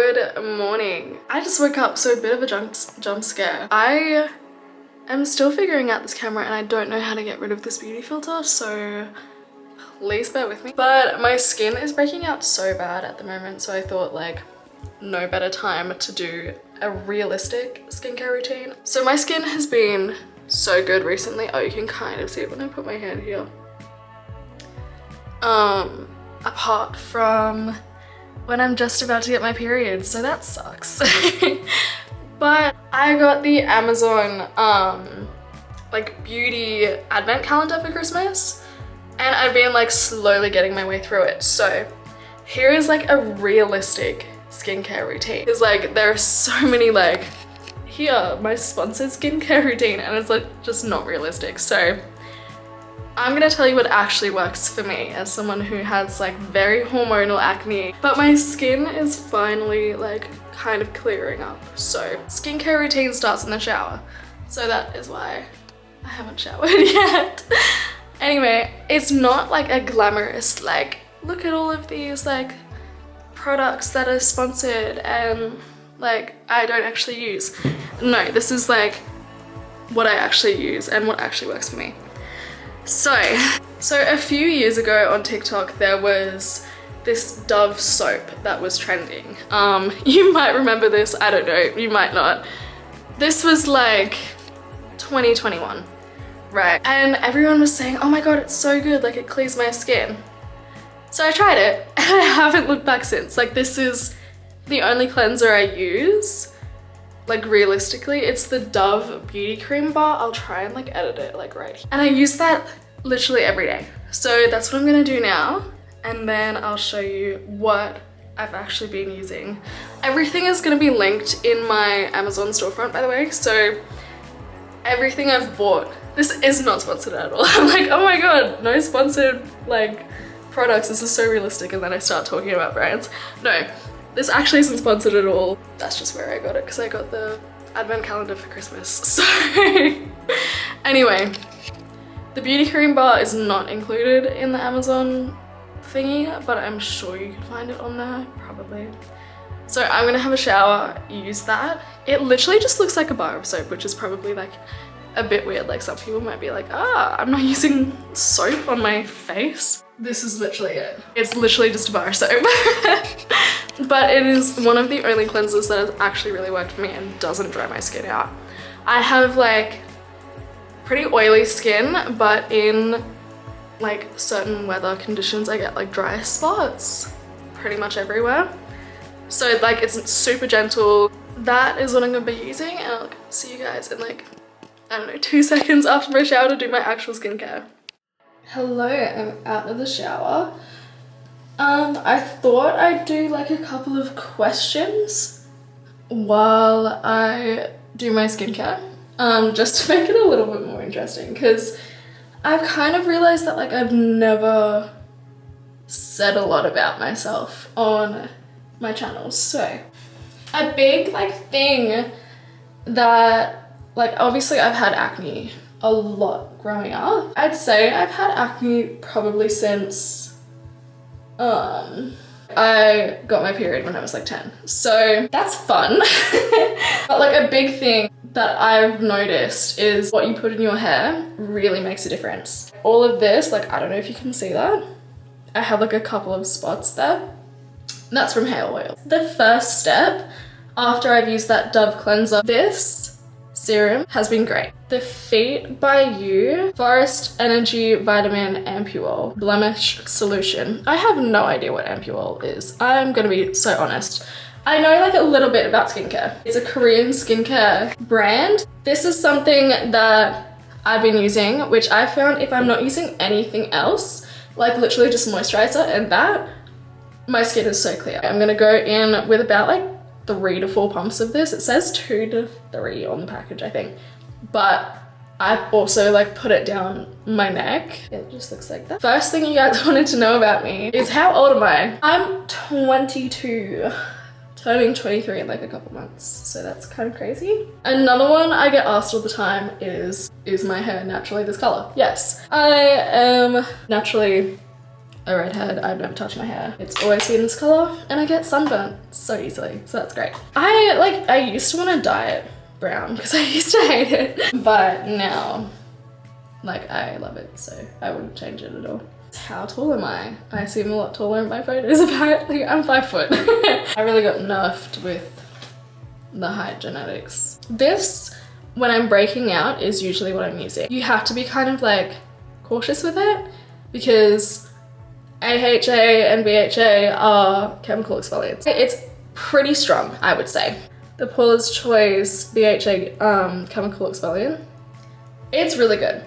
Good morning. I just woke up, so a bit of a jump scare. I am still figuring out this camera and I don't know how to get rid of this beauty filter, so please bear with me. But my skin is breaking out so bad at the moment, so I thought like no better time to do a realistic skincare routine. So my skin has been so good recently. Oh, you can kind of see it when I put my hand here. Apart from when I'm just about to get my period, so that sucks. But I got the Amazon like beauty advent calendar for Christmas, and I've been like slowly getting my way through it. So here is like a realistic skincare routine. It's like there are so many like, here, my sponsored skincare routine, and it's like just not realistic. So I'm gonna tell you what actually works for me as someone who has like very hormonal acne, but my skin is finally like kind of clearing up. So skincare routine starts in the shower. So that is why I haven't showered yet. Anyway, it's not like a glamorous, like, look at all of these like products that are sponsored and like I don't actually use. No, this is like what I actually use and what actually works for me. So a few years ago on TikTok, there was this Dove soap that was trending. You might remember this, I don't know, you might not. This was like 2021, right? And everyone was saying, oh my God, it's so good, like it clears my skin. So I tried it and I haven't looked back since. Like this is the only cleanser I use. Like realistically, it's the Dove beauty cream bar. I'll try and like edit it like right here. And I use that literally every day. So that's what I'm gonna do now. And then I'll show you what I've actually been using. Everything is gonna be linked in my Amazon storefront, by the way. So everything I've bought, this is not sponsored at all. I'm like, oh my God, no sponsored like products. This is so realistic. And then I start talking about brands. No. This actually isn't sponsored at all. That's just where I got it because I got the advent calendar for Christmas. So anyway, the beauty cream bar is not included in the Amazon thingy, but I'm sure you can find it on there, probably. So I'm gonna have a shower, use that. It literally just looks like a bar of soap, which is probably like a bit weird. Like some people might be like, ah, I'm not using soap on my face. This is literally it. It's literally just a bar of soap. But it is one of the only cleansers that has actually really worked for me and doesn't dry my skin out. I have like pretty oily skin, but in like certain weather conditions, I get like dry spots pretty much everywhere. So like it's super gentle. That is what I'm gonna be using, and I'll see you guys in like, I don't know, 2 seconds after my shower to do my actual skincare. Hello, I'm out of the shower. I thought I'd do like a couple of questions while I do my skincare, just to make it a little bit more interesting, because I've kind of realized that like I've never said a lot about myself on my channel. So a big like thing that, like, obviously I've had acne a lot growing up. I'd say I've had acne probably since I got my period when I was like 10. So that's fun. But like a big thing that I've noticed is what you put in your hair really makes a difference. All of this, like, I don't know if you can see that. I have like a couple of spots there. That's from hair oil. The first step after I've used that Dove cleanser, this serum has been great. The Feet by You Forest Energy Vitamin Ampule Blemish Solution. I have no idea what Ampule is. I'm gonna be so honest. I know like a little bit about skincare. It's a Korean skincare brand. This is something that I've been using, which I found if I'm not using anything else, like literally just moisturizer and that, my skin is so clear. I'm gonna go in with about like 3 to 4 pumps of this. It says 2 to 3 on the package, I think. But I've also like put it down my neck. It just looks like that. First thing you guys wanted to know about me is how old am I? I'm 22, turning 23 in like a couple months. So that's kind of crazy. Another one I get asked all the time is my hair naturally this color? Yes, I am naturally a redhead. I've never touched my hair. It's always been this color and I get sunburnt so easily, so that's great. I used to want to dye it brown because I used to hate it, but now like I love it, so I wouldn't change it at all. How tall am I? I seem a lot taller in my photos apparently. I'm 5 foot. I really got nerfed with the height genetics. This, when I'm breaking out, is usually what I'm using. You have to be kind of like cautious with it because AHA and BHA are chemical exfoliants. It's pretty strong, I would say. The Paula's Choice BHA chemical exfoliant. It's really good.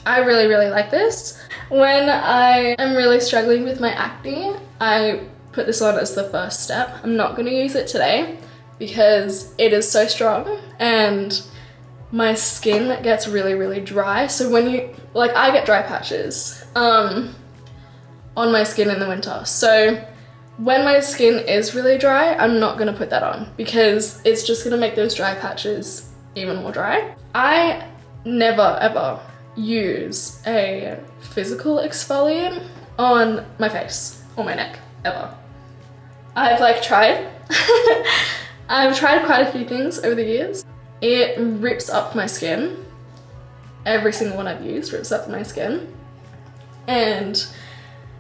I really, really like this. When I am really struggling with my acne, I put this on as the first step. I'm not gonna use it today because it is so strong and my skin gets really, really dry. So when you, like I get dry patches on my skin in the winter. So when my skin is really dry, I'm not gonna put that on because it's just gonna make those dry patches even more dry. I never ever use a physical exfoliant on my face or my neck, ever. I've like tried. I've tried quite a few things over the years. It rips up my skin. Every single one I've used rips up my skin. And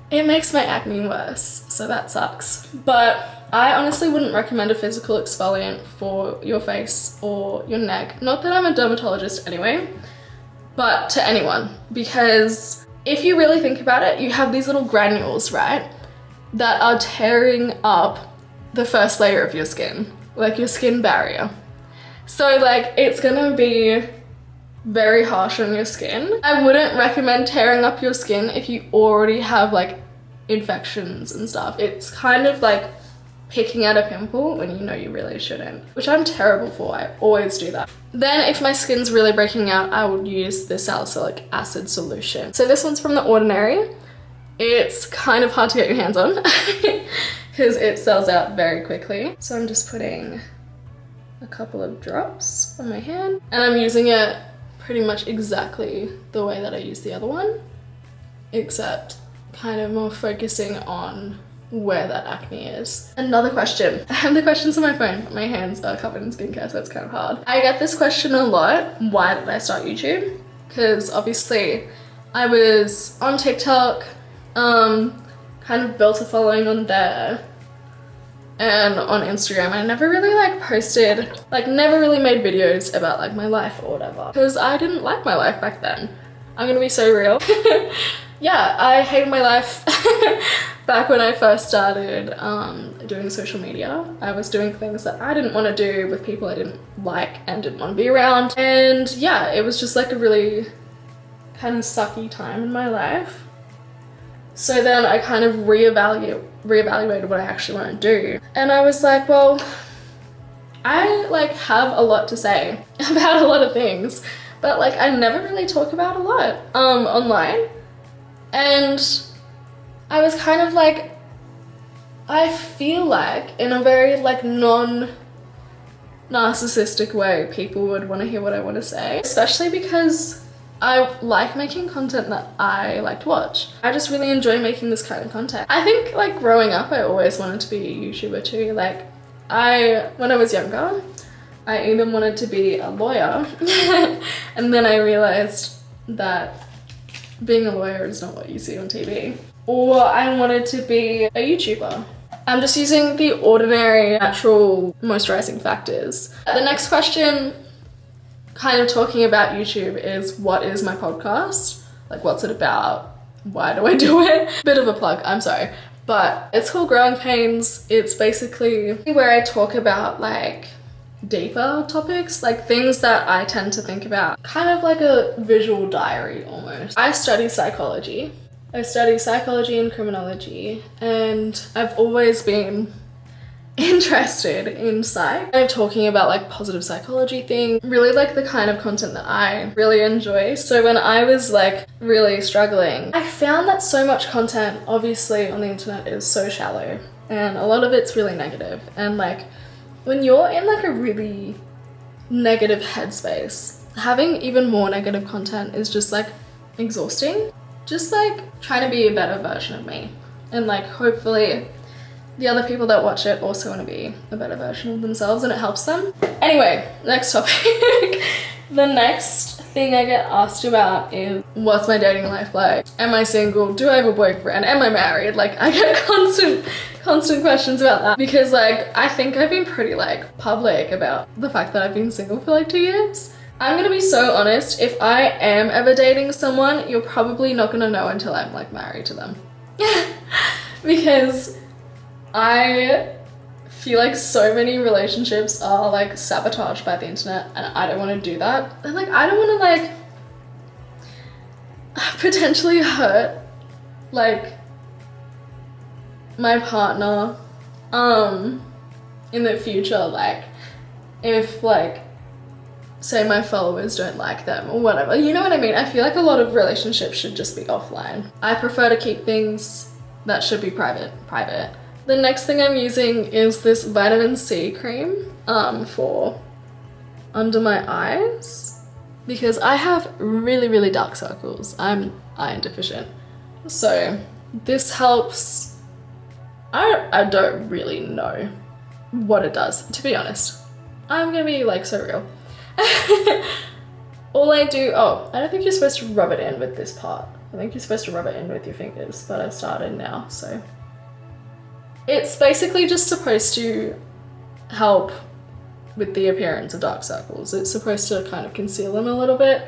it makes my acne worse, so that sucks. But I honestly wouldn't recommend a physical exfoliant for your face or your neck. Not that I'm a dermatologist anyway, but to anyone, because if you really think about it, you have these little granules, right, that are tearing up the first layer of your skin, like your skin barrier. So like it's gonna be very harsh on your skin. I wouldn't recommend tearing up your skin if you already have like infections and stuff. It's kind of like picking at a pimple when you know you really shouldn't, which I'm terrible for. I always do that. Then if my skin's really breaking out, I would use the salicylic acid solution. So this one's from The Ordinary. It's kind of hard to get your hands on because it sells out very quickly. So I'm just putting a couple of drops on my hand and I'm using it pretty much exactly the way that I used the other one, except kind of more focusing on where that acne is. Another question. I have the questions on my phone, but my hands are covered in skincare, so it's kind of hard. I get this question a lot. Why did I start YouTube? Because obviously I was on TikTok, kind of built a following on there, and on Instagram. I never really like posted, like never really made videos about like my life or whatever, because I didn't like my life back then. I'm gonna be so real. Yeah, I hated my life back when I first started doing social media. I was doing things that I didn't want to do with people I didn't like and didn't want to be around. And yeah, it was just like a really kind of sucky time in my life. So then I kind of reevaluated what I actually want to do. And I was like, well, I like have a lot to say about a lot of things, but like I never really talk about a lot online. And I was kind of like, I feel like in a very like non-narcissistic way, people would want to hear what I want to say, especially because I like making content that I like to watch. I just really enjoy making this kind of content. I think like growing up, I always wanted to be a YouTuber too. Like when I was younger, I even wanted to be a lawyer and then I realized that being a lawyer is not what you see on TV. Or I wanted to be a YouTuber. I'm just using The Ordinary Natural Moisturizing Factors. The next question, kind of talking about YouTube, is what is my podcast? Like what's it about? Why do I do it? Bit of a plug, I'm sorry. But it's called Growing Pains. It's basically where I talk about like deeper topics, like things that I tend to think about, kind of like a visual diary almost. I study psychology. I study psychology and criminology, and I've always been interested in psych. I'm talking about like positive psychology things, really like the kind of content that I really enjoy. So when I was like really struggling, I found that so much content obviously on the internet is so shallow and a lot of it's really negative. And like when you're in like a really negative headspace, having even more negative content is just like exhausting. just like trying to be a better version of me. And like hopefully the other people that watch it also want to be a better version of themselves and it helps them. Anyway, next topic. The next thing I get asked about is, what's my dating life like? Am I single? Do I have a boyfriend? Am I married? Like I get constant questions about that because like I think I've been pretty like public about the fact that I've been single for like 2 years. I'm gonna be so honest, if I am ever dating someone, you're probably not gonna know until I'm like married to them. Because I feel like so many relationships are like sabotaged by the internet and I don't want to do that. And like I don't want to like potentially hurt like my partner in the future, like if like say my followers don't like them or whatever, you know what I mean? I feel like a lot of relationships should just be offline. I prefer to keep things that should be private. The next thing I'm using is this vitamin C cream for under my eyes because I have really dark circles. I'm iron deficient. So this helps. I don't really know what it does, to be honest. I'm gonna be like so real. All I do, oh, I don't think you're supposed to rub it in with this part. I think you're supposed to rub it in with your fingers, but I've started now, so. It's basically just supposed to help with the appearance of dark circles. It's supposed to kind of conceal them a little bit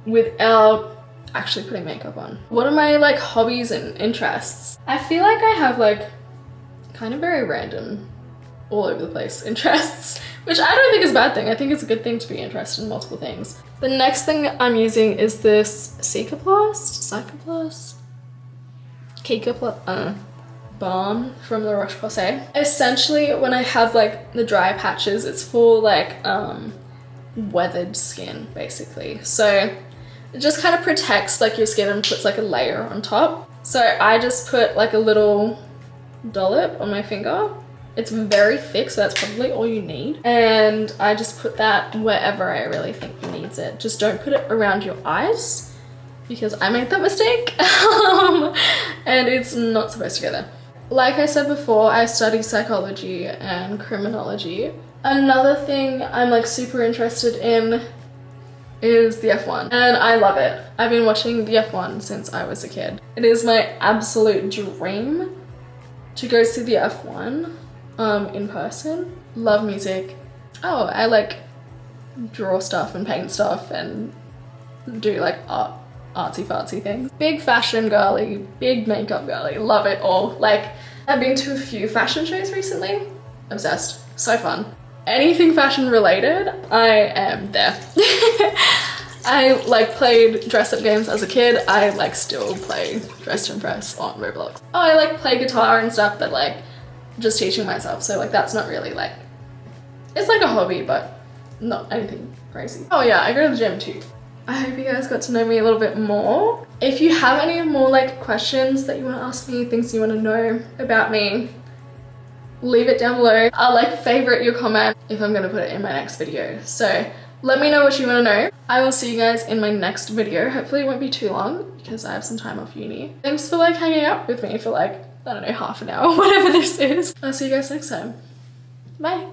without actually putting makeup on. What are my like hobbies and interests? I feel like I have like kind of very random, all over the place interests, which I don't think is a bad thing. I think it's a good thing to be interested in multiple things. The next thing I'm using is this Cicaplast balm from La Roche-Posay. Essentially, when I have like the dry patches, it's for like weathered skin basically. So it just kind of protects like your skin and puts like a layer on top. So I just put like a little dollop on my finger. It's very thick, so that's probably all you need. And I just put that wherever I really think needs it. Just don't put it around your eyes because I made that mistake. And it's not supposed to go there. Like I said before, I study psychology and criminology. Another thing I'm like super interested in is the F1 and I love it. I've been watching the F1 since I was a kid. It is my absolute dream to go see the F1 in person. Love music. Oh, I like draw stuff and paint stuff and do like artsy fartsy things. Big fashion girly, big makeup girly, love it all. Like I've been to a few fashion shows recently. Obsessed, so fun. Anything fashion related, I am there. I like played dress up games as a kid. I like still play Dress to Impress on Roblox. Oh, I like play guitar and stuff, but like just teaching myself. So like that's not really like, it's like a hobby, but not anything crazy. Oh yeah, I go to the gym too. I hope you guys got to know me a little bit more. If you have any more like questions that you want to ask me, things you want to know about me, leave it down below. I'll like favorite your comment if I'm gonna put it in my next video. So let me know what you want to know. I will see you guys in my next video. Hopefully it won't be too long because I have some time off uni. Thanks for like hanging out with me for like, I don't know, half an hour, whatever this is. I'll see you guys next time. Bye.